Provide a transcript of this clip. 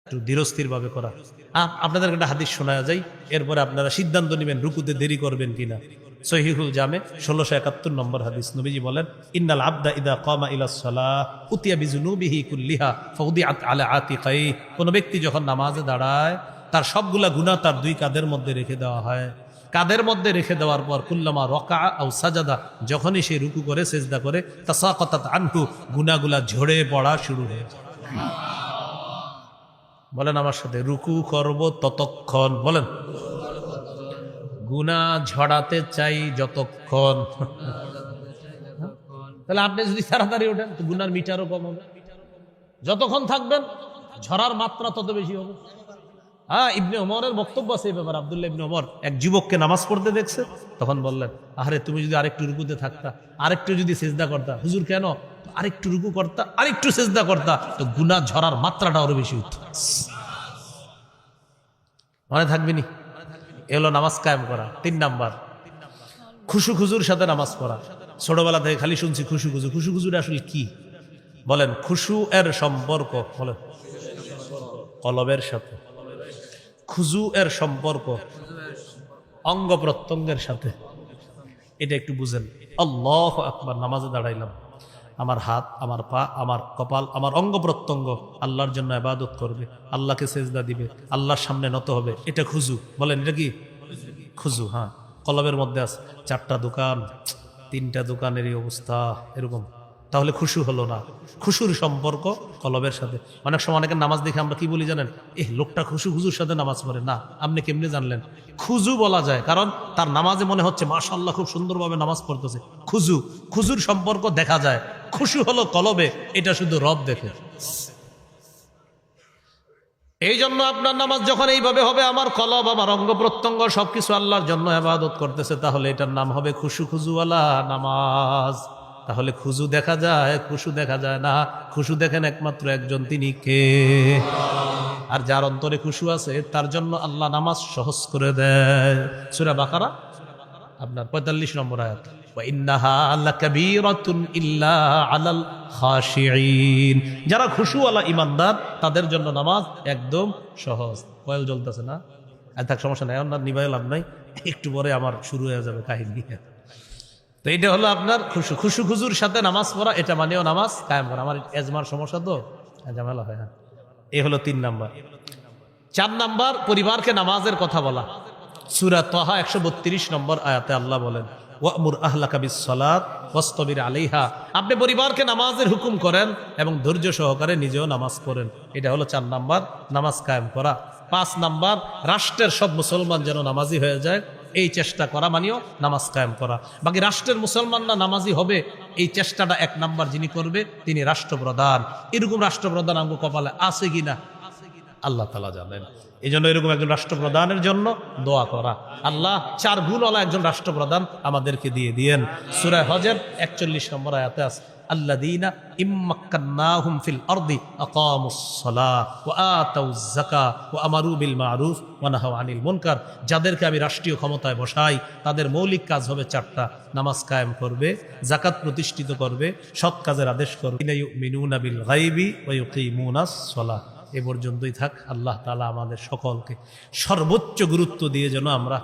একটু ধীরস্থিরভাবে করা। আপনাদেরকে একটা হাদিস শোনা যায়, এরপরে আপনারা সিদ্ধান্ত নেবেন রুকুতে দেরি করবেন কিনা। সহিহুল জামে 1671 নম্বর হাদিস। নবীজি বলেন, ইন্নাল আবদা ইদা কামা ইলাস সালাহ উতিয়া বিজুনুবিহি কুল্লিহা ফাউদিআত আলা আতিকাই। কোন ব্যক্তি যখন নামাজে দাঁড়ায় তার সবগুলা গুনাহ তার দুই কাঁধের মধ্যে রেখে দেওয়া হয়। কাঁধের মধ্যে রেখে দেওয়ার পর কুল্লামা রাকা আও সাজাদা, যখনই সে রুকু করে সেজদা করে, তাসাকাতাত আনহু, গুনাহগুলা ঝরে পড়া শুরু হয়ে যায়। বলেন আমার সাথে, রুকু করব ততক্ষণ, বলেন গুনাহ ঝরাতে চাই যতক্ষণ। তাহলে আপনি যদি তাড়াতাড়ি ওঠেন তো গুনার মিটারও কম হবে। যতক্ষণ থাকবেন ঝরার মাত্রা তত বেশি হবে। হ্যাঁ, ইবনে ওমরের বক্তব্য আছে এই ব্যাপারে। আব্দুল্লাহ ইবনে ওমর এক যুবককে নামাজ পড়তে দেখছে, তখন বললেন, আরে তুমি যদি আরেকটু রুকুতে থাকতা, আরেকটু যদি সেজদা করতা। হুজুর কেন? আরেকটু রুকু করতা, আরেকটু সেজদা করতা, তো গুনাহ ঝরার মাত্রাটা আরো বেশি হতো। মনে থাকবিনি? এলো নামাজ কায়েম করা। 3 নাম্বার, খুশু খুজুর সাথে নামাজ পড়া। ছোটবেলা থেকে খালি শুনছি খুশু খুজু। খুশু খুজুর আসলে কি বলেন? খুশু এর সম্পর্ক বলেন কলবের সাথে, খুজু এর সম্পর্ক অঙ্গ প্রত্যঙ্গের সাথে। এটা একটু বুঝেন। আল্লাহু আকবার, নামাজে দাঁড়াইলাম, আমার হাত, আমার পা, আমার কপাল, আমার অঙ্গ প্রত্যঙ্গ আল্লাহর জন্য ইবাদত করবে, আল্লাহকে সেজদা দিবে, আল্লাহর সামনে নত হবে। এটা খুজু। বলেন এটা কি খুজু? হ্যাঁ, কলবের মধ্যে আছে 4টা দোকান, 3টা দোকানেরই অবস্থা এরকম, তাহলে খুশু হলো না। খুশুর সম্পর্ক কলবের সাথে। অনেক সময় অনেকের নামাজ দেখে আমরা কি বলি জানেন? লোকটা খুশু খুজুর সাথে নামাজ পড়ে না। আপনি কেমনে জানলেন? খুজু বলা যায় কারণ তার নামাজে মনে হচ্ছে মাশাআল্লাহ খুব সুন্দরভাবে নামাজ পড়তেছে। খুজু, খুজুর সম্পর্ক দেখা যায়। খুশু হলো কলবে, এটা শুধু রব দেখে। এই জন্য আপনার নামাজ যখন এইভাবে হবে, আমার কলব, আমার অঙ্গ প্রত্যঙ্গ সবকিছু আল্লাহর জন্য ইবাদত করতেছে, তাহলে এটার নাম হবে খুশু খুজুওয়ালা নামাজ। তাহলে খুজু দেখা যায়, খুশু দেখা যায় না। খুশু দেখেন একমাত্র একজন, তিনি কে? আর যার অন্তরে খুশু আছে তার জন্য আল্লাহ নামাজ সহজ করে দেয়। সূরা বাকারা আপনার 45 নম্বর আয়াত, ওয়া ইন্নাহা লাকাবীরাতুন ইল্লা আলাল খাশিঈন। যারা খুশুওয়ালা ইমানদার তাদের জন্য নামাজ একদম সহজ। কয়েল জ্বলতেছে না? আর থাক, সমস্যা নাই, অন্য নিভাই লাভ নাই, একটু পরে আমার শুরু হয়ে যাবে কাহিনী। তো এটা হলো আপনার খুশু। খুশু খুজুর সাথে নামাজ পড়া, এটা মানেও নামাজ কায়েম করা। আমার এজমার সমস্যা তো ঝামেলা হয়। হ্যাঁ, এ হলো 3 নাম্বার। 4 নাম্বার, পরিবারকে নামাজের কথা বলা। সূরা তাহা 132 নম্বর আয়াতে আল্লাহ বলেন, ওয়ামুর আহলাকা বিসসালাত ওয়াসতাবির আলাইহা। আপনি পরিবারকে নামাজের হুকুম করেন এবং ধৈর্য সহকারে নিজেও নামাজ পড়েন। এটা হলো 4 নাম্বার, নামাজ কায়েম করা। 5 নাম্বার, রাষ্ট্রের সব মুসলমান যেন নামাজি হয়ে যায়, এই চেষ্টা করা মানেও নামাজ কায়েম করা। বাকি রাষ্ট্রের মুসলমানরা নামাজি হবে, এই চেষ্টাটা 1 নাম্বার যিনি করবে তিনি রাষ্ট্রপ্রধান। এরকম রাষ্ট্রপ্রধান আমগো কপালে আছে কিনা আল্লাহ তাআলা জানেন। এই জন্য এরকম একজন রাষ্ট্রপ্রধানের জন্য দোয়া করা। আল্লাহ 4 গুণওয়ালা একজন রাষ্ট্রপ্রধান আমাদেরকে দিয়ে দিয়েন। সূরা হজের 41 নম্বর আয়াতে আছে, আল্লাযীনা ইম্মাক্কান্নাহুম ফিল আরদি আকামুস সালাহ ওয়া আতাউয যাকাত ওয়া আমারু বিল মারুফ ওয়া নাহাউ আনিল মুনকার। যাদেরকে আমি রাষ্ট্রীয় ক্ষমতায় বসাই তাদের মৌলিক কাজ হবে 4টা। নামাজ কায়েম করবে, যাকাত প্রতিষ্ঠিত করবে, সৎ কাজের আদেশ করবে, ইউমিনুনা বিল গায়বি ওয়া ইউকিমুনাস সালাহ। এ পর্যন্তই থাক। আল্লাহ তাআলা আমাদের সকলকে সর্বোচ্চ গুরুত্ব দিয়ে যেন আমরা